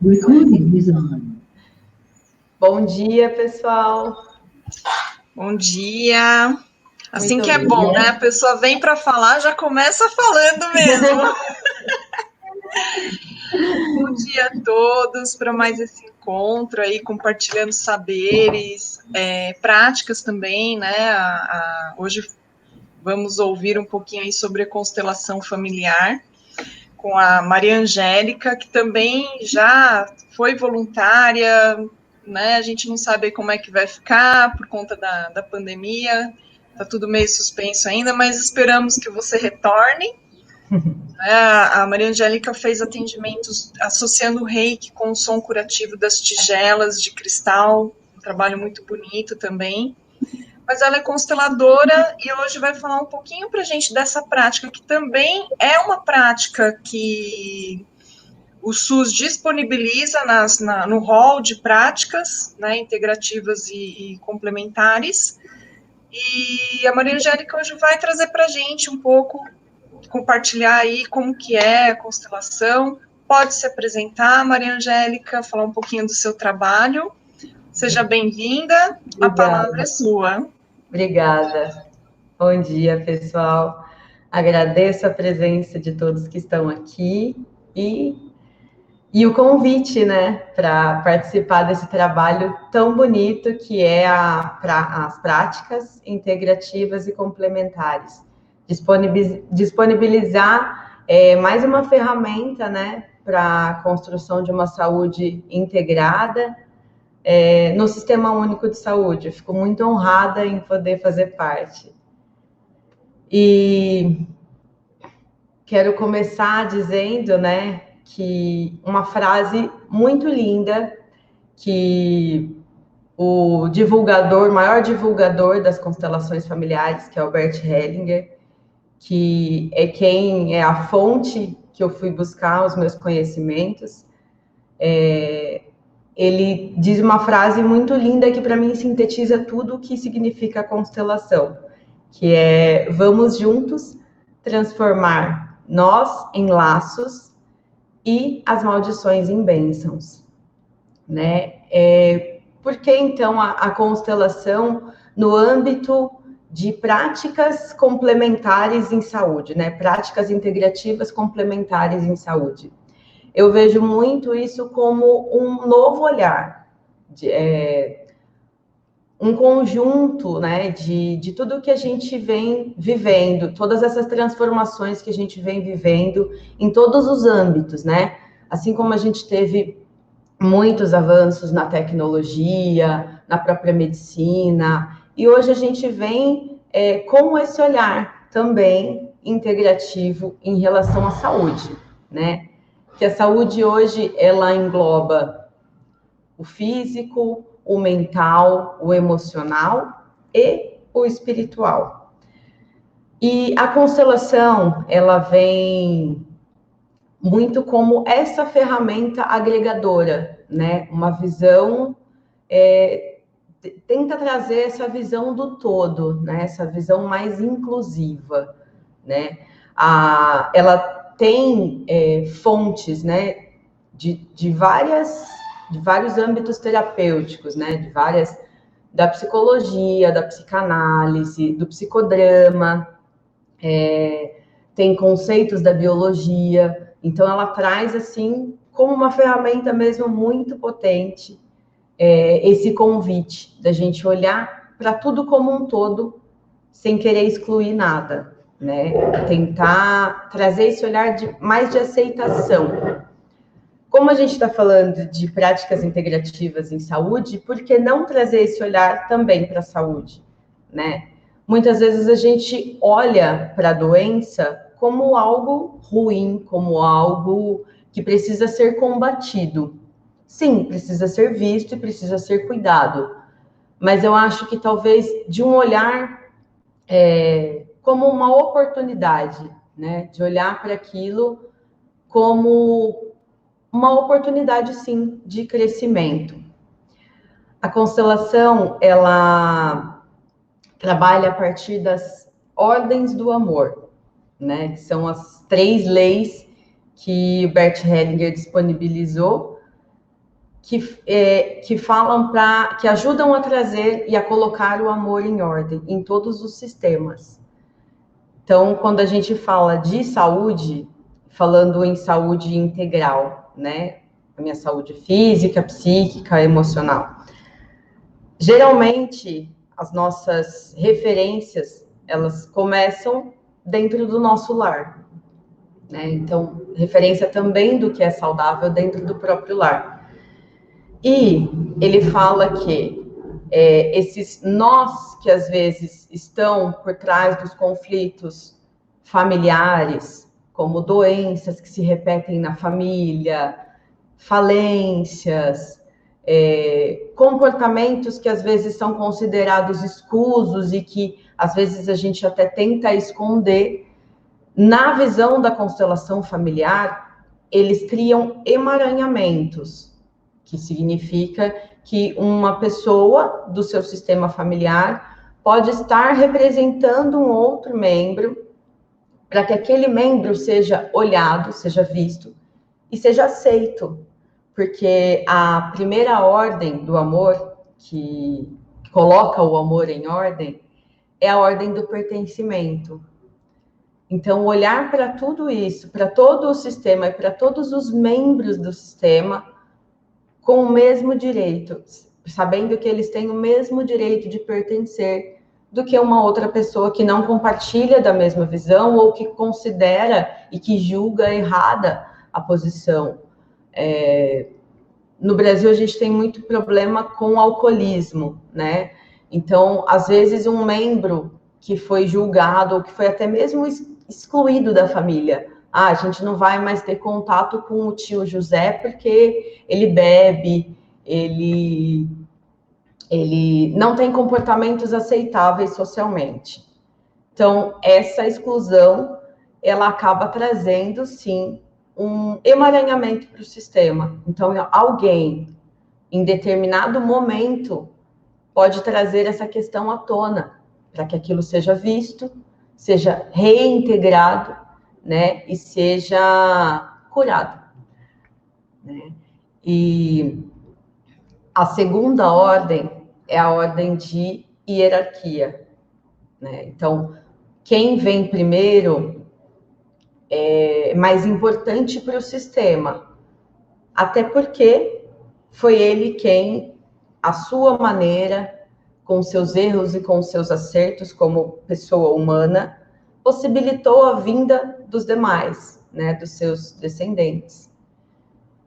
Recording is on. Bom dia, pessoal. Bom dia. Assim Muito que é bom, né? A pessoa vem para falar, já começa falando mesmo. Bom dia a todos para mais esse encontro aí, compartilhando saberes, práticas também, né? Hoje vamos ouvir um pouquinho aí sobre a constelação familiar com a Maria Angélica, que também já foi voluntária, né? A gente não sabe como é que vai ficar por conta da pandemia, tá tudo meio suspenso ainda, mas esperamos que você retorne. A Maria Angélica fez atendimentos associando o reiki com o som curativo das tigelas de cristal, um trabalho muito bonito também. Mas ela é consteladora e hoje vai falar um pouquinho para a gente dessa prática, que também é uma prática que o SUS disponibiliza no hall de práticas, né, integrativas e complementares. E a Maria Angélica hoje vai trazer para a gente um pouco, compartilhar aí como que é a constelação. Pode se apresentar, Maria Angélica, falar um pouquinho do seu trabalho. Seja bem-vinda, a palavra é sua. Obrigada. Bom dia, pessoal. Agradeço a presença de todos que estão aqui e o convite, né, para participar desse trabalho tão bonito que é as práticas integrativas e complementares. Disponibilizar mais uma ferramenta, né, para a construção de uma saúde integrada, no Sistema Único de Saúde. Eu fico muito honrada em poder fazer parte. E quero começar dizendo, né, que uma frase muito linda que o maior divulgador das constelações familiares, que é o Bert Hellinger, que é quem é a fonte que eu fui buscar os meus conhecimentos, ele diz uma frase muito linda que para mim sintetiza tudo o que significa a constelação, que é: vamos juntos transformar nós em laços e as maldições em bênçãos, né? Por que então a constelação no âmbito de práticas complementares em saúde, né? Práticas integrativas complementares em saúde. Eu vejo muito isso como um novo olhar, um conjunto, né, de tudo que a gente vem vivendo, todas essas transformações que a gente vem vivendo em todos os âmbitos, né? Assim como a gente teve muitos avanços na tecnologia, na própria medicina, e hoje a gente vem com esse olhar também integrativo em relação à saúde, né? Que a saúde hoje, ela engloba o físico, o mental, o emocional e o espiritual. E a constelação, ela vem muito como essa ferramenta agregadora, né? Uma visão, tenta trazer essa visão do todo, né? Essa visão mais inclusiva, né? Ela tem fontes, né, de vários âmbitos terapêuticos, né, da psicologia, da psicanálise, do psicodrama, tem conceitos da biologia. Então ela traz assim como uma ferramenta mesmo muito potente, esse convite da gente olhar para tudo como um todo, sem querer excluir nada, né? Tentar trazer esse olhar mais de aceitação. Como a gente está falando de práticas integrativas em saúde, por que não trazer esse olhar também para a saúde, né? Muitas vezes a gente olha para a doença como algo ruim, como algo que precisa ser combatido. Sim, precisa ser visto e precisa ser cuidado, mas eu acho que talvez de um olhar como uma oportunidade, né? De olhar para aquilo como uma oportunidade, sim, de crescimento. A constelação, ela trabalha a partir das ordens do amor, né? Que são as 3 leis que o Bert Hellinger disponibilizou, que falam que ajudam a trazer e a colocar o amor em ordem em todos os sistemas. Então, quando a gente fala de saúde, falando em saúde integral, né? A minha saúde física, psíquica, emocional. Geralmente, as nossas referências, elas começam dentro do nosso lar, né? Então, referência também do que é saudável dentro do próprio lar. E ele fala que esses nós que às vezes estão por trás dos conflitos familiares, como doenças que se repetem na família, falências, comportamentos que às vezes são considerados escusos e que às vezes a gente até tenta esconder, na visão da constelação familiar, eles criam emaranhamentos, que significa que uma pessoa do seu sistema familiar pode estar representando um outro membro para que aquele membro seja olhado, seja visto e seja aceito. Porque a primeira ordem do amor, que coloca o amor em ordem, é a ordem do pertencimento. Então, olhar para tudo isso, para todo o sistema e para todos os membros do sistema com o mesmo direito, sabendo que eles têm o mesmo direito de pertencer do que uma outra pessoa que não compartilha da mesma visão ou que considera e que julga errada a posição. No Brasil, a gente tem muito problema com o alcoolismo, né? Então, às vezes, um membro que foi julgado ou que foi até mesmo excluído da família, a gente não vai mais ter contato com o tio José porque ele bebe, ele não tem comportamentos aceitáveis socialmente. Então, essa exclusão, ela acaba trazendo, sim, um emaranhamento para o sistema. Então, alguém, em determinado momento, pode trazer essa questão à tona, para que aquilo seja visto, seja reintegrado, né, e seja curado, né? E a segunda ordem é a ordem de hierarquia, né? Então, quem vem primeiro é mais importante para o sistema, até porque foi ele quem, à sua maneira, com seus erros e com seus acertos como pessoa humana, possibilitou a vinda dos demais, né, dos seus descendentes.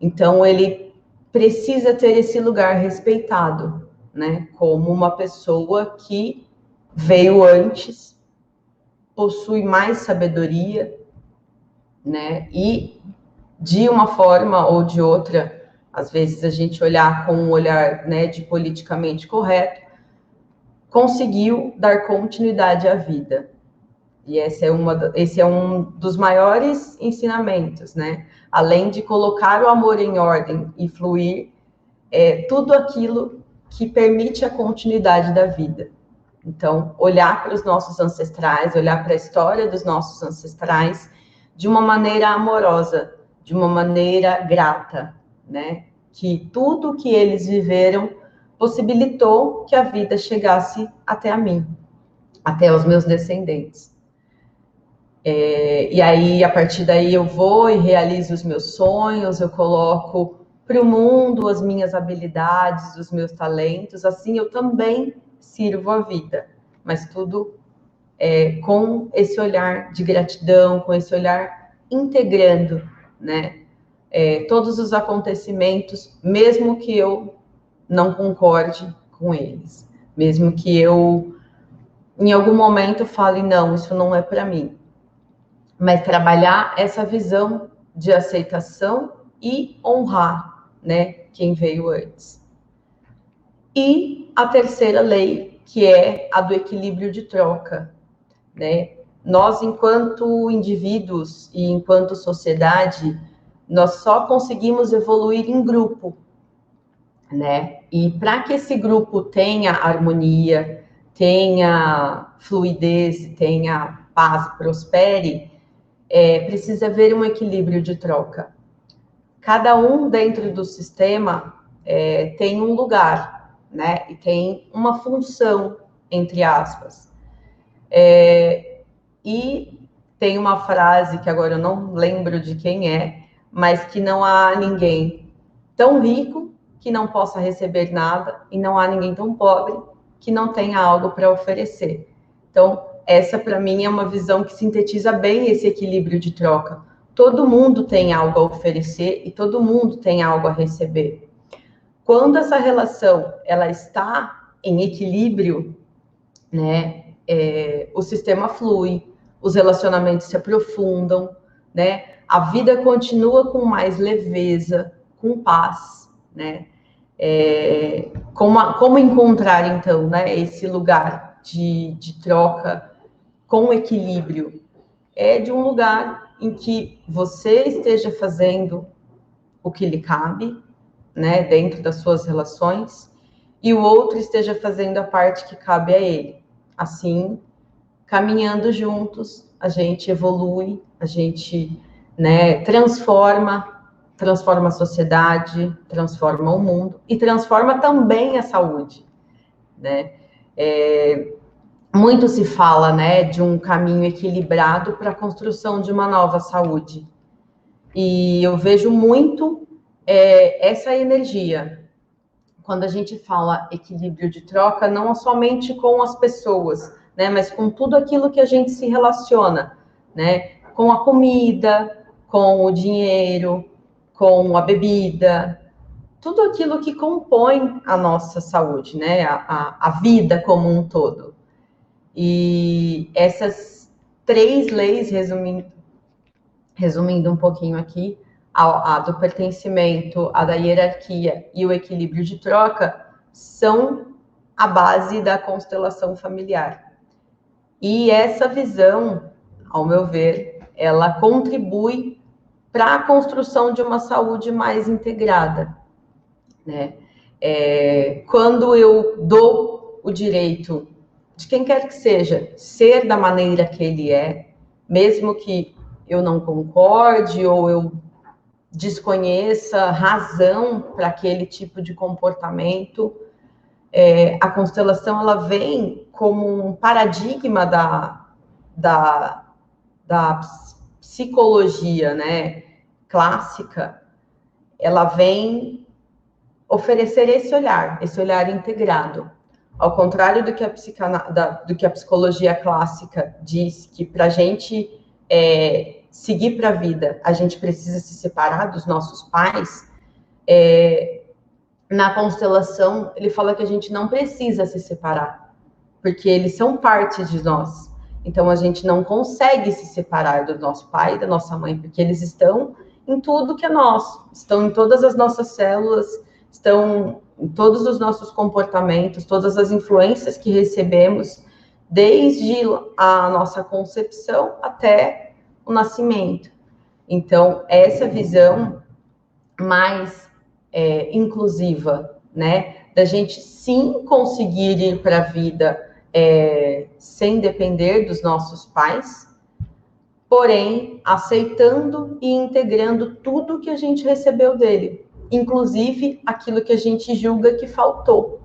Então, ele precisa ter esse lugar respeitado, né, como uma pessoa que veio antes, possui mais sabedoria, né, e de uma forma ou de outra, às vezes a gente olhar com um olhar, né, de politicamente correto, conseguiu dar continuidade à vida. E esse é um dos maiores ensinamentos, né? Além de colocar o amor em ordem e fluir, tudo aquilo que permite a continuidade da vida. Então, olhar para os nossos ancestrais, olhar para a história dos nossos ancestrais de uma maneira amorosa, de uma maneira grata, né? Que tudo que eles viveram possibilitou que a vida chegasse até a mim, até os meus descendentes. E aí, a partir daí, eu vou e realizo os meus sonhos, eu coloco para o mundo as minhas habilidades, os meus talentos, assim eu também sirvo a vida, mas tudo com esse olhar de gratidão, com esse olhar integrando, né, todos os acontecimentos, mesmo que eu não concorde com eles, mesmo que eu, em algum momento, fale, não, isso não é para mim. Mas trabalhar essa visão de aceitação e honrar, né, quem veio antes. E a terceira lei, que é a do equilíbrio de troca, né? Nós, enquanto indivíduos e enquanto sociedade, nós só conseguimos evoluir em grupo, né? E para que esse grupo tenha harmonia, tenha fluidez, tenha paz, prospere, precisa haver um equilíbrio de troca. Cada um dentro do sistema tem um lugar, né? E tem uma função, entre aspas. E tem uma frase que agora eu não lembro de quem mas que não há ninguém tão rico que não possa receber nada, e não há ninguém tão pobre que não tenha algo para oferecer. Então, essa para mim é uma visão que sintetiza bem esse equilíbrio de troca. Todo mundo tem algo a oferecer e todo mundo tem algo a receber. Quando essa relação ela está em equilíbrio, né, o sistema flui, os relacionamentos se aprofundam, né, a vida continua com mais leveza, com paz, né? Como encontrar, então, né, esse lugar de troca com equilíbrio? É de um lugar em que você esteja fazendo o que lhe cabe, né, dentro das suas relações, e o outro esteja fazendo a parte que cabe a ele. Assim, caminhando juntos, a gente evolui, a gente, né, transforma a sociedade, transforma o mundo e transforma também a saúde, né? Muito se fala, né, de um caminho equilibrado para a construção de uma nova saúde. E eu vejo muito essa energia. Quando a gente fala equilíbrio de troca, não somente com as pessoas, né, mas com tudo aquilo que a gente se relaciona, né, com a comida, com o dinheiro, com a bebida, tudo aquilo que compõe a nossa saúde, né, a vida como um todo. E essas 3 leis, resumindo um pouquinho aqui, a do pertencimento, a da hierarquia e o equilíbrio de troca, são a base da constelação familiar. E essa visão, ao meu ver, ela contribui para a construção de uma saúde mais integrada, né? Quando eu dou o direito de quem quer que seja ser da maneira que ele mesmo que eu não concorde ou eu desconheça razão para aquele tipo de comportamento, a constelação ela vem como um paradigma da psicologia, né, clássica. Ela vem oferecer esse olhar integrado. Ao contrário do que a psicologia clássica diz, que para a gente seguir para a vida, a gente precisa se separar dos nossos pais, na constelação, ele fala que a gente não precisa se separar, porque eles são parte de nós. Então, a gente não consegue se separar do nosso pai e da nossa mãe, porque eles estão em tudo que é nosso, estão em todas as nossas células, estão em todos os nossos comportamentos, todas as influências que recebemos, desde a nossa concepção até o nascimento. Então, essa visão mais inclusiva, né, da gente sim conseguir ir para a vida sem depender dos nossos pais, porém aceitando e integrando tudo que a gente recebeu dele, inclusive aquilo que a gente julga que faltou,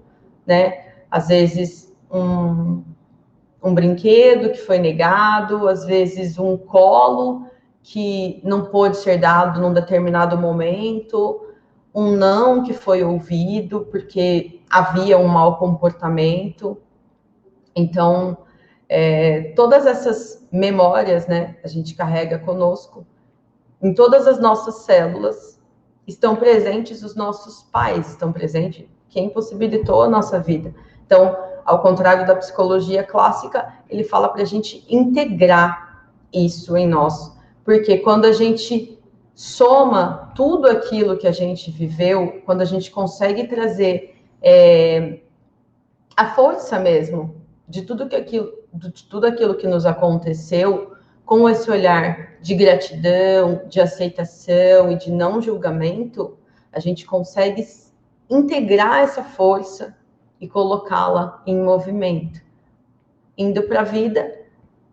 né? Às vezes um brinquedo que foi negado, às vezes um colo que não pôde ser dado num determinado momento, um não que foi ouvido porque havia um mau comportamento. Então, todas essas memórias, né, a gente carrega conosco, em todas as nossas células, estão presentes os nossos pais, estão presentes quem possibilitou a nossa vida. Então, ao contrário da psicologia clássica, ele fala para a gente integrar isso em nós, porque quando a gente soma tudo aquilo que a gente viveu, quando a gente consegue trazer a força mesmo de tudo aquilo que nos aconteceu, com esse olhar de gratidão, de aceitação e de não julgamento, a gente consegue integrar essa força e colocá-la em movimento, indo para a vida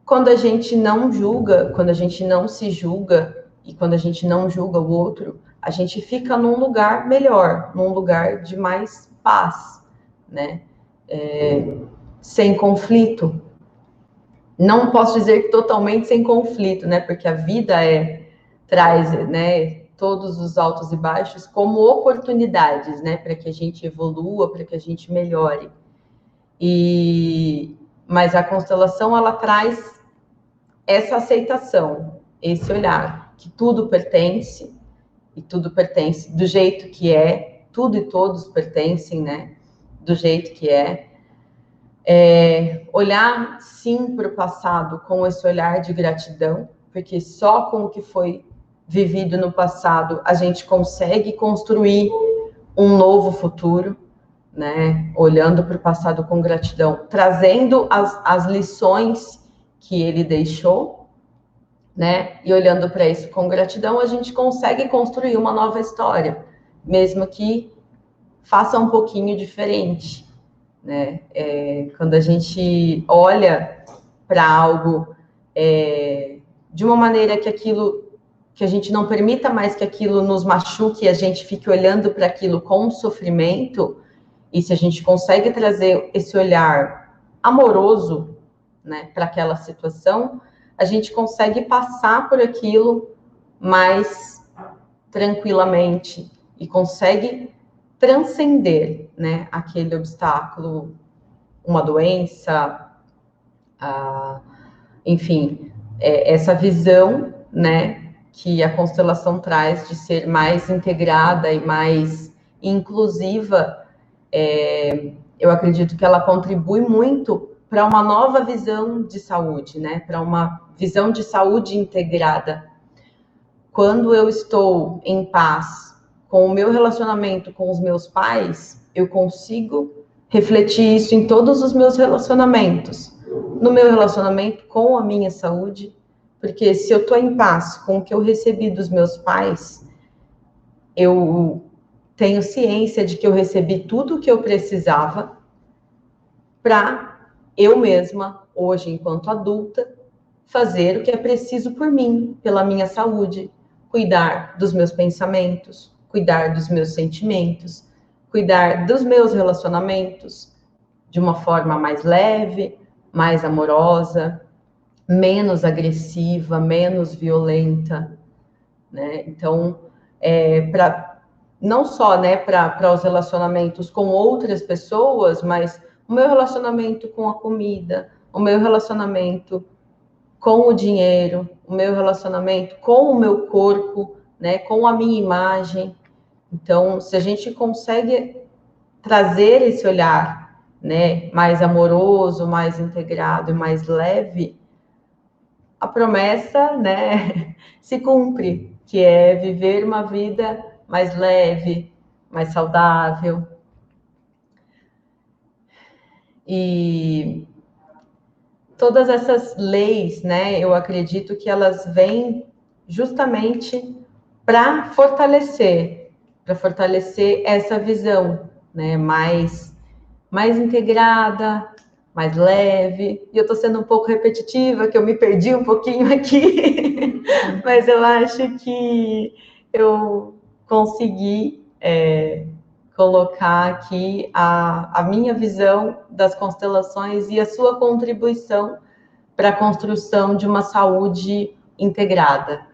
quando a gente não julga, quando a gente não se julga e quando a gente não julga o outro, a gente fica num lugar melhor, num lugar de mais paz, né? Sem conflito. Não posso dizer que totalmente sem conflito, né? Porque a vida traz, né, todos os altos e baixos como oportunidades, né, para que a gente evolua, para que a gente melhore. Mas a constelação, ela traz essa aceitação, esse olhar, que tudo pertence, e tudo pertence do jeito que é, tudo e todos pertencem, né, do jeito que é. Olhar, sim, para o passado com esse olhar de gratidão, porque só com o que foi vivido no passado a gente consegue construir um novo futuro, né? Olhando para o passado com gratidão, trazendo as lições que ele deixou, né? E olhando para isso com gratidão, a gente consegue construir uma nova história, mesmo que faça um pouquinho diferente, né? Quando a gente olha para algo de uma maneira que a gente não permita mais que aquilo nos machuque, e a gente fique olhando para aquilo com sofrimento, e se a gente consegue trazer esse olhar amoroso, né, para aquela situação, a gente consegue passar por aquilo mais tranquilamente e consegue transcender, né, aquele obstáculo, uma doença, enfim, essa visão, né, que a constelação traz de ser mais integrada e mais inclusiva. Eu acredito que ela contribui muito para uma nova visão de saúde, né, para uma visão de saúde integrada. Quando eu estou em paz com o meu relacionamento com os meus pais, eu consigo refletir isso em todos os meus relacionamentos. No meu relacionamento com a minha saúde, porque se eu estou em paz com o que eu recebi dos meus pais, eu tenho ciência de que eu recebi tudo o que eu precisava para eu mesma, hoje, enquanto adulta, fazer o que é preciso por mim, pela minha saúde, cuidar dos meus pensamentos, cuidar dos meus sentimentos, cuidar dos meus relacionamentos de uma forma mais leve, mais amorosa, menos agressiva, menos violenta, né? Então, não só, né, para os relacionamentos com outras pessoas, mas o meu relacionamento com a comida, o meu relacionamento com o dinheiro, o meu relacionamento com o meu corpo, né, com a minha imagem. Então, se a gente consegue trazer esse olhar, né, mais amoroso, mais integrado e mais leve, a promessa, né, se cumpre, que é viver uma vida mais leve, mais saudável. E todas essas leis, né, eu acredito que elas vêm justamente para fortalecer essa visão, né, mais integrada, mais leve. E eu estou sendo um pouco repetitiva, que eu me perdi um pouquinho aqui, mas eu acho que eu consegui colocar aqui a minha visão das constelações e a sua contribuição para a construção de uma saúde integrada.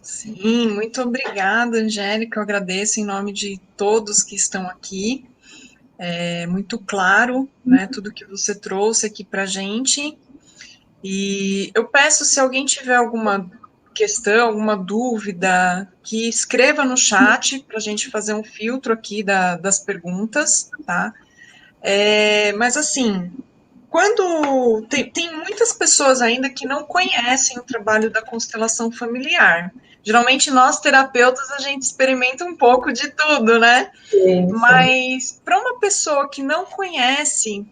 Sim, muito obrigada, Angélica. Eu agradeço em nome de todos que estão aqui. É muito claro, né, tudo que você trouxe aqui para a gente. E eu peço, se alguém tiver alguma questão, alguma dúvida, que escreva no chat para a gente fazer um filtro aqui das perguntas, tá? Mas assim, quando tem muitas pessoas ainda que não conhecem o trabalho da constelação familiar. Geralmente nós terapeutas a gente experimenta um pouco de tudo, né? Sim. Mas para uma pessoa que não conhece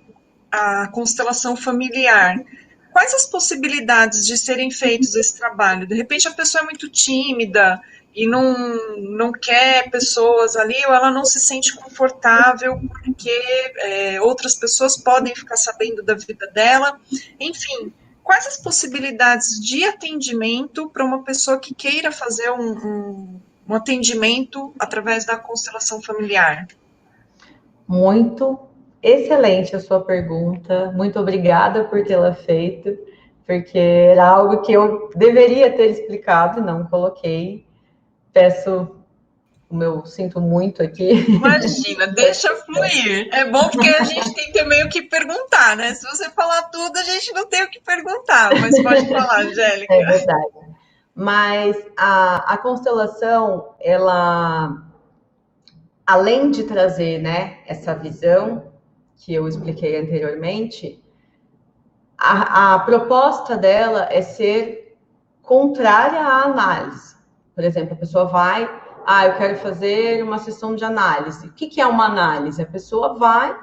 a constelação familiar, quais as possibilidades de serem feitos esse trabalho? De repente a pessoa é muito tímida, e não quer pessoas ali, ou ela não se sente confortável porque outras pessoas podem ficar sabendo da vida dela. Enfim, quais as possibilidades de atendimento para uma pessoa que queira fazer um atendimento através da constelação familiar? Muito excelente a sua pergunta. Muito obrigada por tê-la feito, porque era algo que eu deveria ter explicado e não coloquei. Peço o meu sinto muito aqui. Imagina, deixa fluir. É bom porque a gente tem que meio que perguntar, né? Se você falar tudo, a gente não tem o que perguntar, mas pode falar, Angélica. É verdade. Mas a constelação, ela, além de trazer, né, essa visão que eu expliquei anteriormente, a proposta dela é ser contrária à análise. Por exemplo, a pessoa vai, eu quero fazer uma sessão de análise. O que é uma análise? A pessoa vai,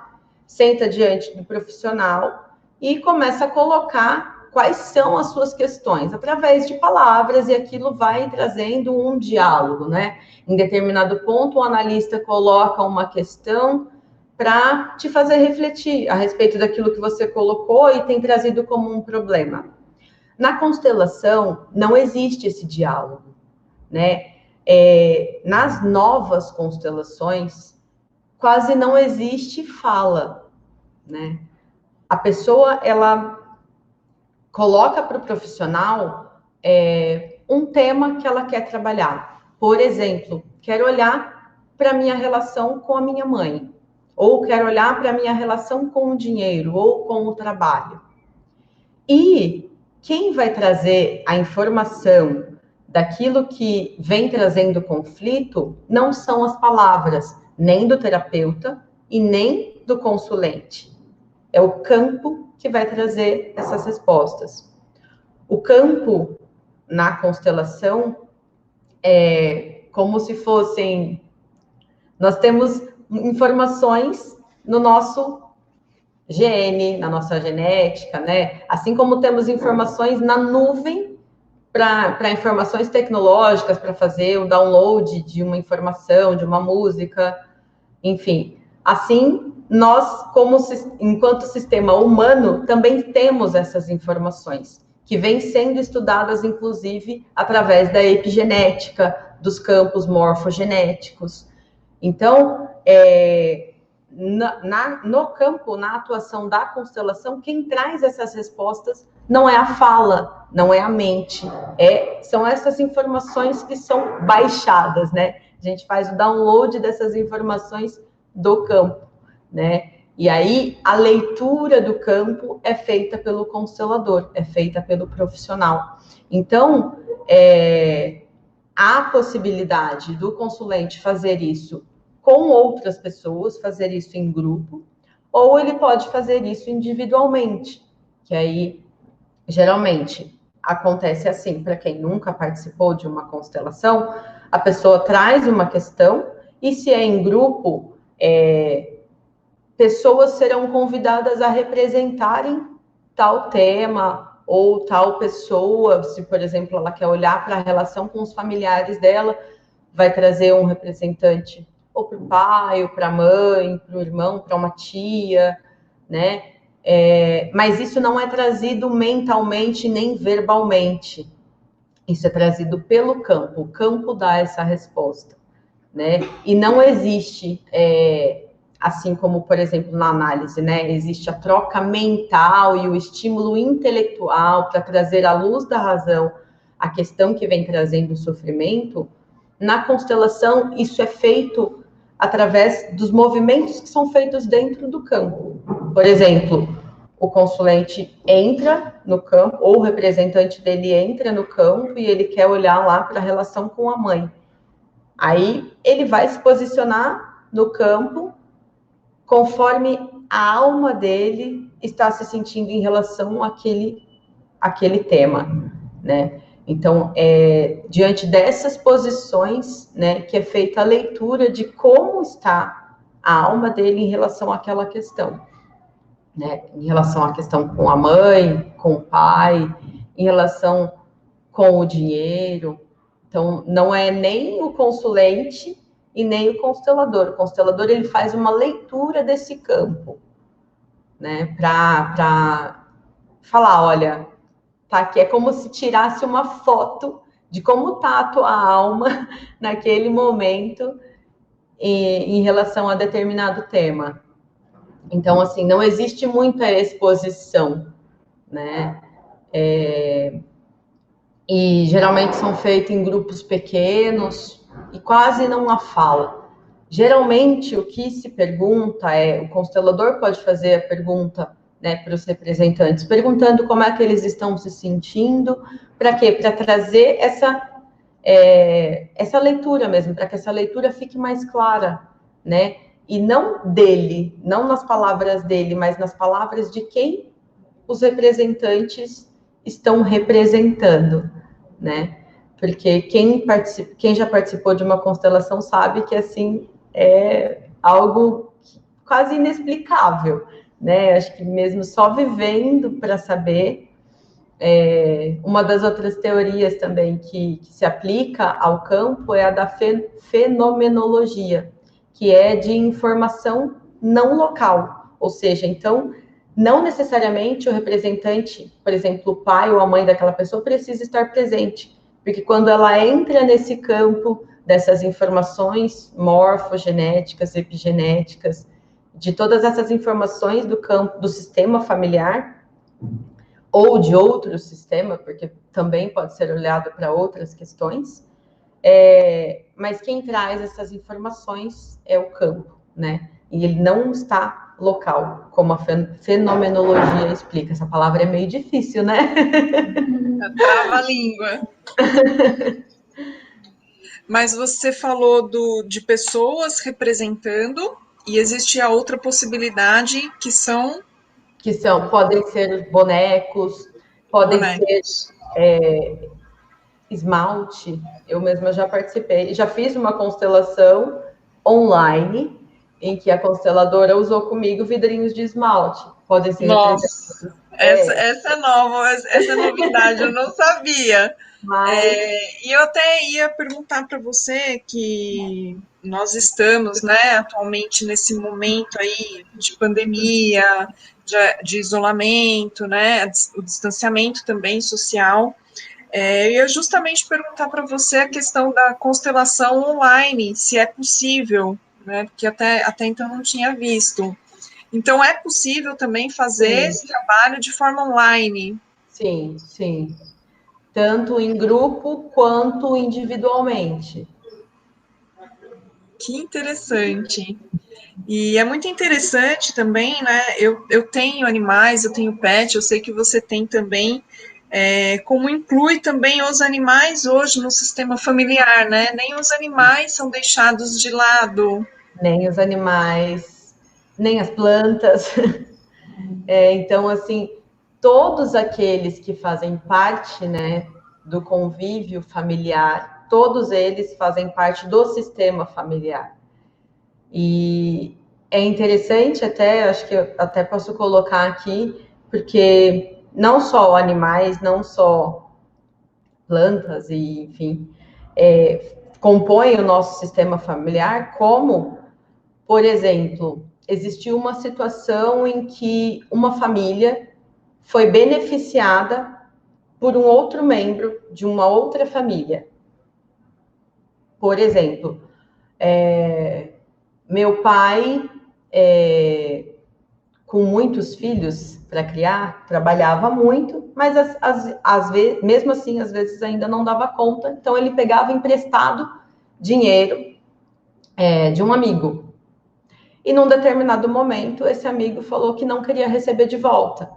senta diante do profissional e começa a colocar quais são as suas questões, através de palavras, e aquilo vai trazendo um diálogo, né? Em determinado ponto, o analista coloca uma questão para te fazer refletir a respeito daquilo que você colocou e tem trazido como um problema. Na constelação, não existe esse diálogo, né? Nas novas constelações, quase não existe fala, né? A pessoa, ela coloca para o profissional um tema que ela quer trabalhar. Por exemplo, quero olhar para a minha relação com a minha mãe, ou quero olhar para a minha relação com o dinheiro, ou com o trabalho. E quem vai trazer a informação daquilo que vem trazendo conflito não são as palavras, nem do terapeuta e nem do consulente. É o campo que vai trazer essas respostas. O campo na constelação é como se fossem... Nós temos informações no nosso gene, na nossa genética, né? Assim como temos informações na nuvem para informações tecnológicas, para fazer o download de uma informação, de uma música, enfim. Assim, nós, enquanto sistema humano, também temos essas informações, que vêm sendo estudadas, inclusive, através da epigenética, dos campos morfogenéticos. Então, no campo, na atuação da constelação, quem traz essas respostas não é a fala, não é a mente, são essas informações que são baixadas, né? A gente faz o download dessas informações do campo, né? E aí, a leitura do campo é feita pelo constelador, é feita pelo profissional. Então, há possibilidade do consulente fazer isso com outras pessoas, fazer isso em grupo, ou ele pode fazer isso individualmente, que aí, geralmente, acontece assim, para quem nunca participou de uma constelação, a pessoa traz uma questão, e se é em grupo, pessoas serão convidadas a representarem tal tema, ou tal pessoa, se, por exemplo, ela quer olhar para a relação com os familiares dela, vai trazer um representante ou para o pai, ou para a mãe, para o irmão, para uma tia, né? Mas isso não é trazido mentalmente nem verbalmente. Isso é trazido pelo campo. O campo dá essa resposta, né? E não existe, assim como, por exemplo, na análise, né? Existe a troca mental e o estímulo intelectual para trazer à luz da razão a questão que vem trazendo o sofrimento. Na constelação, isso é feito através dos movimentos que são feitos dentro do campo. Por exemplo, o consulente entra no campo, ou o representante dele entra no campo e ele quer olhar lá para a relação com a mãe. Aí ele vai se posicionar no campo conforme a alma dele está se sentindo em relação àquele tema, né? Então, diante dessas posições, né, que é feita a leitura de como está a alma dele em relação àquela questão, né? Em relação à questão com a mãe, com o pai, em relação com o dinheiro, Então, não é nem o consulente e nem o constelador. O constelador, ele faz uma leitura desse campo, né? Para falar, olha, tá aqui, é como se tirasse uma foto de como tá a tua alma naquele momento em relação a determinado tema. Então, assim, não existe muita exposição, né? E geralmente são feitos em grupos pequenos e quase não há fala. Geralmente, o que se pergunta é, o constelador pode fazer a pergunta, né, para os representantes, perguntando como é que eles estão se sentindo, para quê? Para trazer essa leitura mesmo, para que essa leitura fique mais clara, né? E não dele, não nas palavras dele, mas nas palavras de quem os representantes estão representando, né? Porque quem já participou de uma constelação sabe que, assim, é algo quase inexplicável, né? Acho que mesmo só vivendo para saber. Uma das outras teorias também que se aplica ao campo é a da fenomenologia, que é de informação não local, ou seja, então, não necessariamente o representante, por exemplo, o pai ou a mãe daquela pessoa precisa estar presente, porque quando ela entra nesse campo dessas informações morfogenéticas, epigenéticas, de todas essas informações do campo, do sistema familiar, ou de outro sistema, porque também pode ser olhado para outras questões, mas quem traz essas informações é o campo, né? E ele não está local, como a fenomenologia explica. Essa palavra é meio difícil, né? Trava a língua. Mas você falou de pessoas representando, e existe a outra possibilidade podem ser bonecos, podem ser esmalte. Eu mesma já participei, já fiz uma constelação online em que a consteladora usou comigo vidrinhos de esmalte. Podem ser representados. Essa é nova, essa é novidade, eu não sabia. Mas... e eu até ia perguntar para você que nós estamos, né, atualmente nesse momento aí de pandemia, de isolamento, né, o distanciamento também social. Eu ia justamente perguntar para você a questão da constelação online, se é possível, né, porque até então não tinha visto. Então, é possível também fazer esse trabalho de forma online? Sim, sim. Tanto em grupo quanto individualmente. Que interessante. E é muito interessante também, né? Eu tenho animais, eu tenho pet, eu sei que você tem também, como inclui também os animais hoje no sistema familiar, né? Nem os animais são deixados de lado. Nem os animais, nem as plantas. Então, assim, todos aqueles que fazem parte, né, do convívio familiar, todos eles fazem parte do sistema familiar. E é interessante até, acho que eu até posso colocar aqui, porque não só animais, não só plantas e, enfim, compõem o nosso sistema familiar, como, por exemplo, existiu uma situação em que uma família foi beneficiada por um outro membro de uma outra família. Por exemplo, meu pai, com muitos filhos para criar, trabalhava muito, mas às vezes, mesmo assim, às vezes ainda não dava conta, então ele pegava emprestado dinheiro de um amigo. E num determinado momento, esse amigo falou que não queria receber de volta.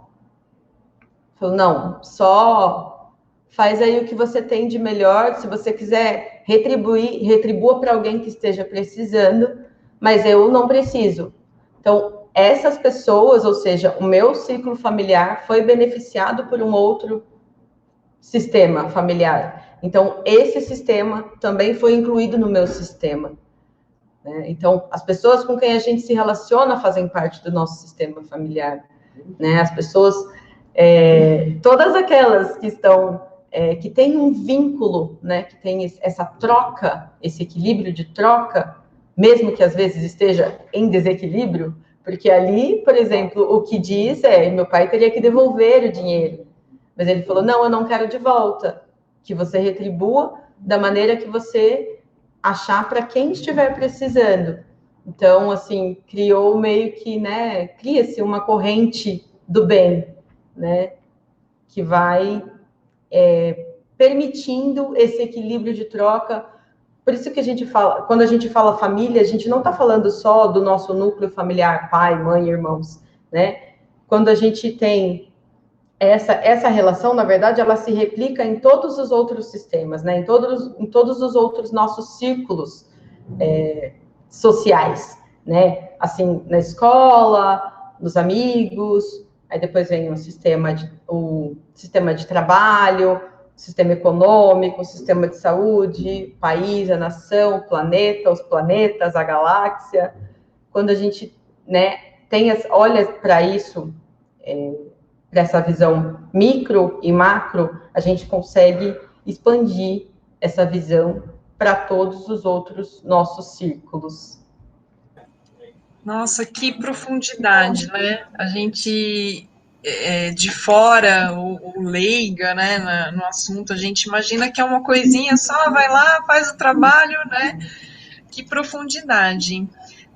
Falou, não, só faz aí o que você tem de melhor, se você quiser retribua para alguém que esteja precisando, mas eu não preciso. Então, essas pessoas, ou seja, o meu ciclo familiar foi beneficiado por um outro sistema familiar. Então, esse sistema também foi incluído no meu sistema. Né? Então, as pessoas com quem a gente se relaciona fazem parte do nosso sistema familiar. Né? As pessoas, todas aquelas que estão que tem um vínculo, né, que tem essa troca, esse equilíbrio de troca, mesmo que às vezes esteja em desequilíbrio, porque ali, por exemplo, o que diz meu pai teria que devolver o dinheiro, mas ele falou, não, eu não quero de volta, que você retribua da maneira que você achar para quem estiver precisando. Então, assim, criou meio que, né, cria-se uma corrente do bem, né, que vai permitindo esse equilíbrio de troca. Por isso que a gente fala, quando a gente fala família, a gente não está falando só do nosso núcleo familiar, pai, mãe, irmãos, né? Quando a gente tem essa relação, na verdade, ela se replica em todos os outros sistemas, né? Em todos os outros nossos círculos sociais, né? Assim, na escola, nos amigos, aí depois vem o sistema de trabalho, sistema econômico, sistema de saúde, país, a nação, o planeta, os planetas, a galáxia. Quando a gente, né, olha para isso, para essa visão micro e macro, a gente consegue expandir essa visão para todos os outros nossos círculos. Nossa, que profundidade, né? A gente de fora, o leiga, né, no assunto, a gente imagina que é uma coisinha só, vai lá, faz o trabalho, né? Que profundidade.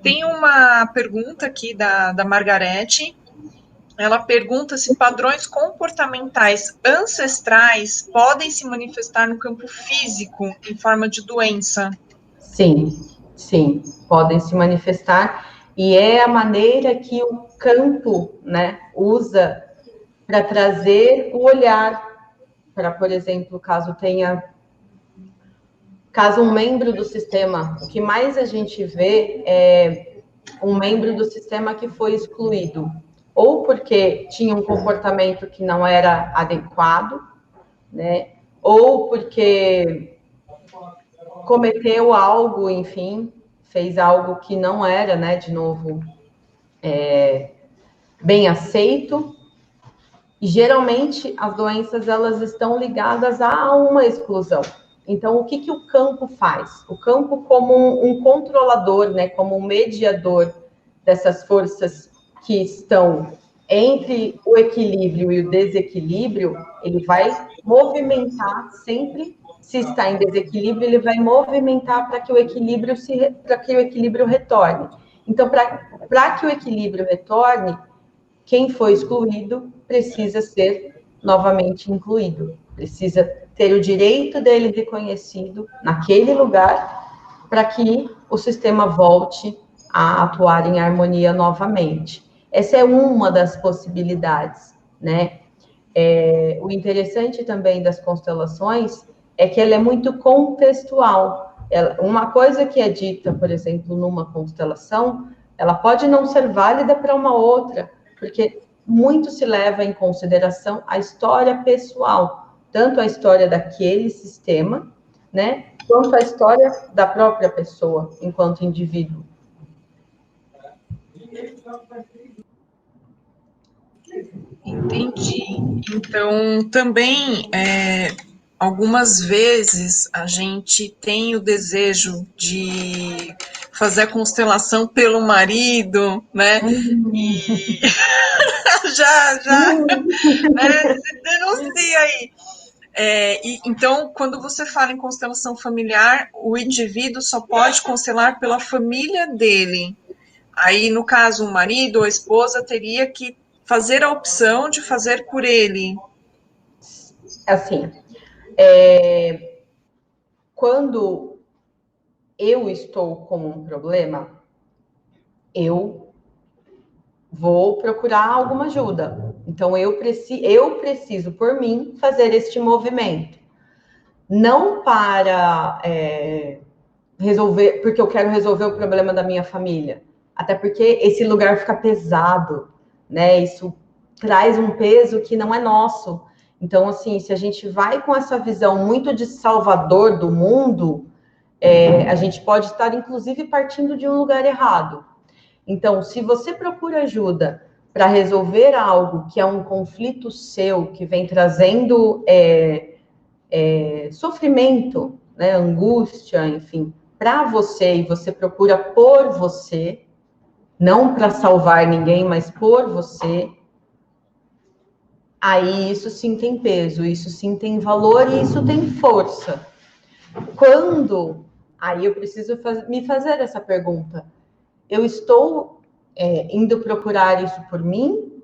Tem uma pergunta aqui da Margarete. Ela pergunta se padrões comportamentais ancestrais podem se manifestar no campo físico em forma de doença. Sim, podem se manifestar. E é a maneira que o campo, né, usa para trazer o olhar para, por exemplo, caso um membro do sistema, o que mais a gente vê é um membro do sistema que foi excluído, ou porque tinha um comportamento que não era adequado, né, ou porque cometeu algo, enfim, fez algo que não era, né, de novo, bem aceito. E geralmente as doenças elas estão ligadas a uma exclusão. Então, o que o campo faz? O campo, como um controlador, né, como um mediador dessas forças que estão entre o equilíbrio e o desequilíbrio, ele vai movimentar sempre. Se está em desequilíbrio, ele vai movimentar para que o equilíbrio retorne. Então, para que o equilíbrio retorne, quem foi excluído precisa ser novamente incluído, precisa ter o direito dele reconhecido naquele lugar para que o sistema volte a atuar em harmonia novamente. Essa é uma das possibilidades, né? O interessante também das constelações é que ela é muito contextual. Uma coisa que é dita, por exemplo, numa constelação, ela pode não ser válida para uma outra, porque muito se leva em consideração a história pessoal, tanto a história daquele sistema, né, quanto a história da própria pessoa, enquanto indivíduo. Entendi. Então, também, algumas vezes a gente tem o desejo de fazer a constelação pelo marido, né? E já, né? Denuncia aí. Então, quando você fala em constelação familiar, o indivíduo só pode constelar pela família dele. Aí, no caso, o marido ou a esposa teria que fazer a opção de fazer por ele. Assim, quando eu estou com um problema, eu vou procurar alguma ajuda. Então, eu preciso, por mim, fazer este movimento. Não para resolver, porque eu quero resolver o problema da minha família. Até porque esse lugar fica pesado, né? Isso traz um peso que não é nosso. Então, assim, se a gente vai com essa visão muito de salvador do mundo, a gente pode estar, inclusive, partindo de um lugar errado. Então, se você procura ajuda para resolver algo que é um conflito seu, que vem trazendo sofrimento, né, angústia, enfim, para você, e você procura por você, não para salvar ninguém, mas por você, aí isso sim tem peso, isso sim tem valor e isso tem força. Quando, aí eu preciso me fazer essa pergunta, eu estou indo procurar isso por mim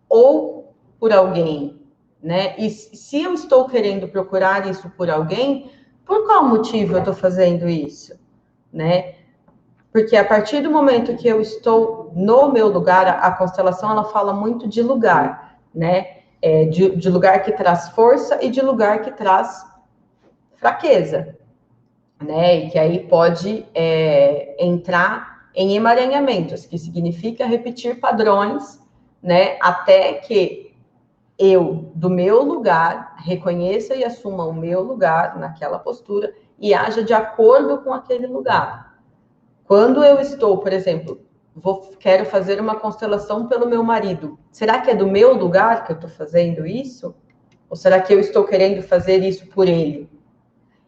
ou por alguém, né? E se eu estou querendo procurar isso por alguém, por qual motivo eu estou fazendo isso, né? Porque a partir do momento que eu estou no meu lugar, a constelação ela fala muito de lugar, né? De lugar que traz força e de lugar que traz fraqueza, né? E que aí pode entrar em emaranhamentos, que significa repetir padrões, né? Até que eu, do meu lugar, reconheça e assuma o meu lugar naquela postura e haja de acordo com aquele lugar. Quando eu estou, por exemplo, quero fazer uma constelação pelo meu marido, será que é do meu lugar que eu estou fazendo isso? Ou será que eu estou querendo fazer isso por ele?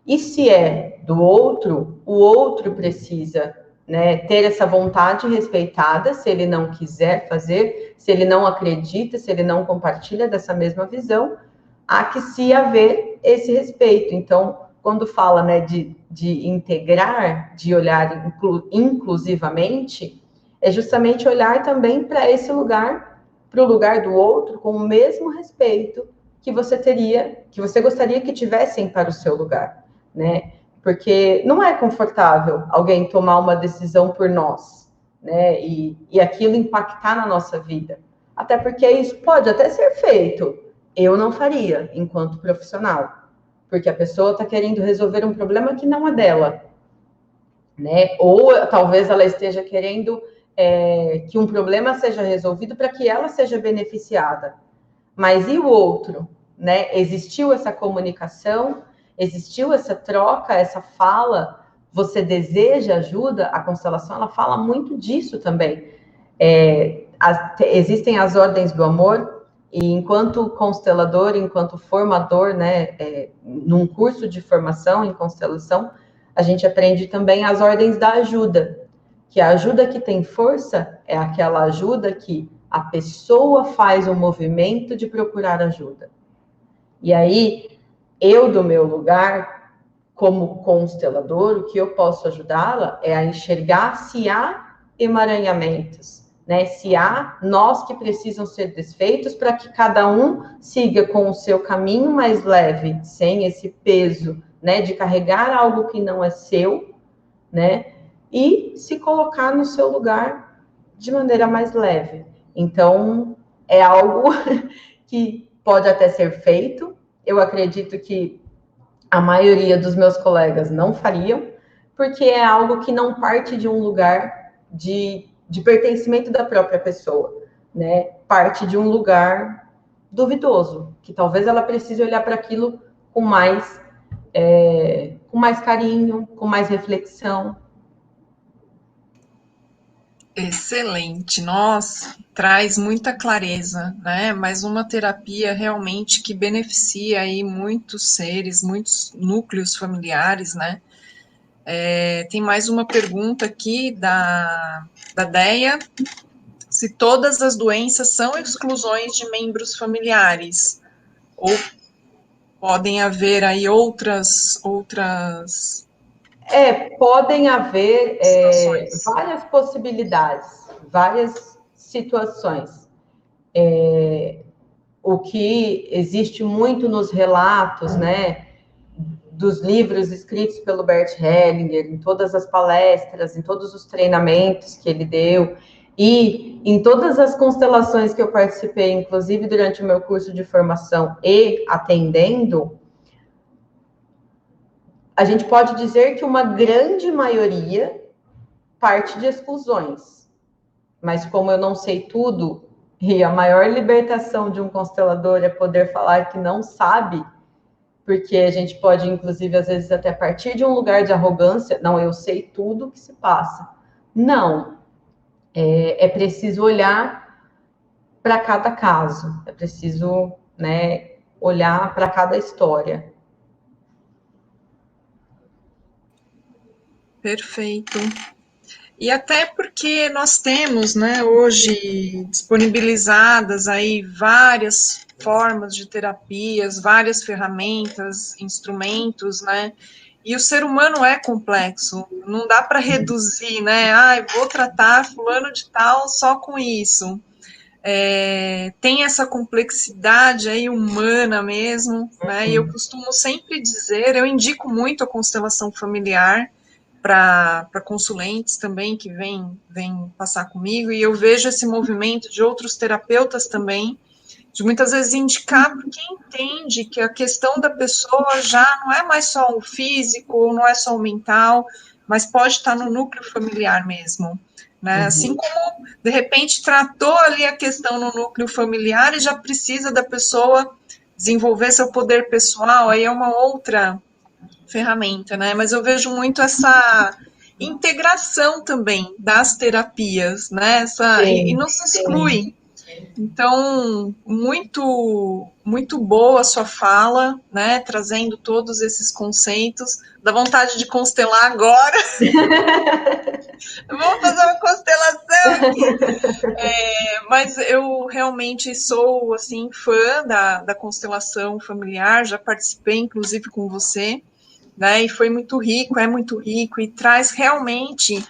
E se é do outro, o outro precisa, né, ter essa vontade respeitada, se ele não quiser fazer, se ele não acredita, se ele não compartilha dessa mesma visão, há que se haver esse respeito. Então, quando fala, né, de integrar, de olhar inclusivamente, é justamente olhar também para esse lugar, para o lugar do outro, com o mesmo respeito que você teria, que você gostaria que tivessem para o seu lugar, né? Porque não é confortável alguém tomar uma decisão por nós, né? E aquilo impactar na nossa vida. Até porque isso pode até ser feito. Eu não faria enquanto profissional, porque a pessoa está querendo resolver um problema que não é dela, né? Ou talvez ela esteja querendo que um problema seja resolvido para que ela seja beneficiada. Mas e o outro, né? Existiu essa comunicação, existiu essa troca, essa fala, você deseja ajuda? A constelação, ela fala muito disso também. Existem as ordens do amor, e enquanto constelador, enquanto formador, né, num curso de formação em constelação, a gente aprende também as ordens da ajuda, que a ajuda que tem força é aquela ajuda que a pessoa faz um movimento de procurar ajuda. E aí, eu, do meu lugar, como constelador, o que eu posso ajudá-la é a enxergar se há emaranhamentos, né? Se há nós que precisam ser desfeitos para que cada um siga com o seu caminho mais leve, sem esse peso, né? De carregar algo que não é seu, né? E se colocar no seu lugar de maneira mais leve. Então, é algo que pode até ser feito. Eu acredito que a maioria dos meus colegas não fariam, porque é algo que não parte de um lugar de pertencimento da própria pessoa, né? Parte de um lugar duvidoso, que talvez ela precise olhar para aquilo com mais carinho, com mais reflexão. Excelente, nossa, traz muita clareza, né? Mas uma terapia realmente que beneficia aí muitos seres, muitos núcleos familiares, né? Tem mais uma pergunta aqui da Deia. Se todas as doenças são exclusões de membros familiares, ou podem haver aí outras podem haver situações. várias possibilidades, várias situações. O que existe muito nos relatos, né, dos livros escritos pelo Bert Hellinger, em todas as palestras, em todos os treinamentos que ele deu, e em todas as constelações que eu participei, inclusive durante o meu curso de formação e atendendo, a gente pode dizer que uma grande maioria parte de exclusões. Mas como eu não sei tudo, e a maior libertação de um constelador é poder falar que não sabe, porque a gente pode, inclusive, às vezes até partir de um lugar de arrogância, não, eu sei tudo o que se passa. Não. É preciso olhar para cada caso, é preciso, né, olhar para cada história. Perfeito. E até porque nós temos, né, hoje disponibilizadas aí várias formas de terapias, várias ferramentas, instrumentos, né? E o ser humano é complexo, não dá para reduzir, né? Ah, vou tratar fulano de tal só com isso. Tem essa complexidade aí humana mesmo, né? E eu costumo sempre dizer, eu indico muito a constelação familiar para consulentes também que vêm passar comigo, e eu vejo esse movimento de outros terapeutas também, de muitas vezes indicar porque entende que a questão da pessoa já não é mais só o físico, não é só o mental, mas pode estar no núcleo familiar mesmo. Né? Assim como, de repente, tratou ali a questão no núcleo familiar e já precisa da pessoa desenvolver seu poder pessoal, aí é uma outra ferramenta, né? Mas eu vejo muito essa integração também das terapias, né? E não se exclui. Então, muito boa a sua fala, né? Trazendo todos esses conceitos. Dá vontade de constelar agora. Vamos fazer uma constelação aqui. Mas eu realmente sou, assim, fã da constelação familiar. Já participei, inclusive, com você. Né, e foi muito rico, é muito rico, e traz realmente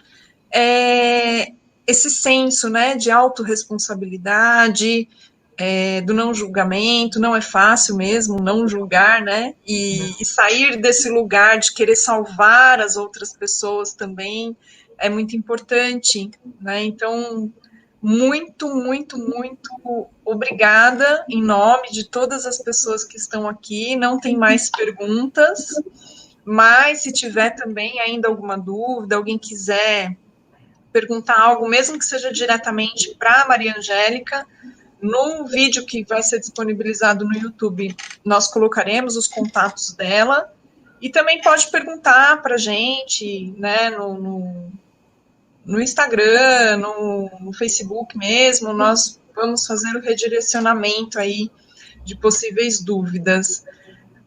esse senso, né, de autorresponsabilidade, do não julgamento. Não é fácil mesmo não julgar, né, e sair desse lugar de querer salvar as outras pessoas também é muito importante, né, então muito, muito, muito obrigada em nome de todas as pessoas que estão aqui. Não tem mais perguntas, mas se tiver também ainda alguma dúvida, alguém quiser perguntar algo, mesmo que seja diretamente para a Maria Angélica, no vídeo que vai ser disponibilizado no YouTube, nós colocaremos os contatos dela, e também pode perguntar para a gente, né, no Instagram, no Facebook mesmo, nós vamos fazer o redirecionamento aí de possíveis dúvidas.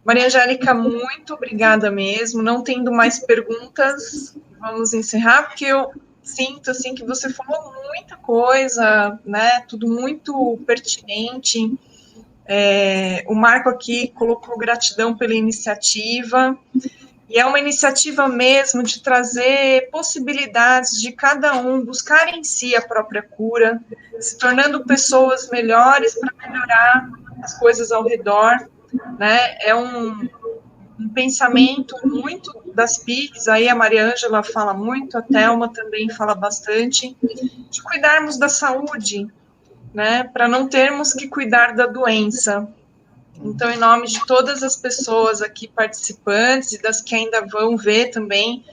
Maria Angélica, muito obrigada mesmo. Não tendo mais perguntas, vamos encerrar, porque eu sinto assim que você falou muita coisa, né? Tudo muito pertinente. O Marco aqui colocou gratidão pela iniciativa, e é uma iniciativa mesmo de trazer possibilidades de cada um buscar em si a própria cura, se tornando pessoas melhores para melhorar as coisas ao redor, né? É um pensamento muito das PICs, aí a Maria Ângela fala muito, a Thelma também fala bastante, de cuidarmos da saúde, né, para não termos que cuidar da doença. Então, em nome de todas as pessoas aqui participantes e das que ainda vão ver também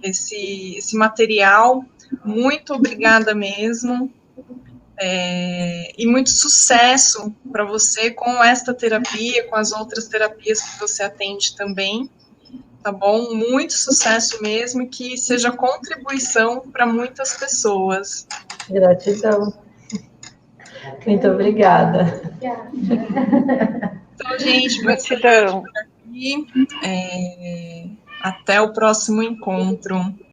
esse material, muito obrigada mesmo, e muito sucesso para você com esta terapia, com as outras terapias que você atende também. Tá bom? Muito sucesso mesmo, e que seja contribuição para muitas pessoas. Gratidão. Muito obrigada. Então, gente, gratidão. Aqui, até o próximo encontro.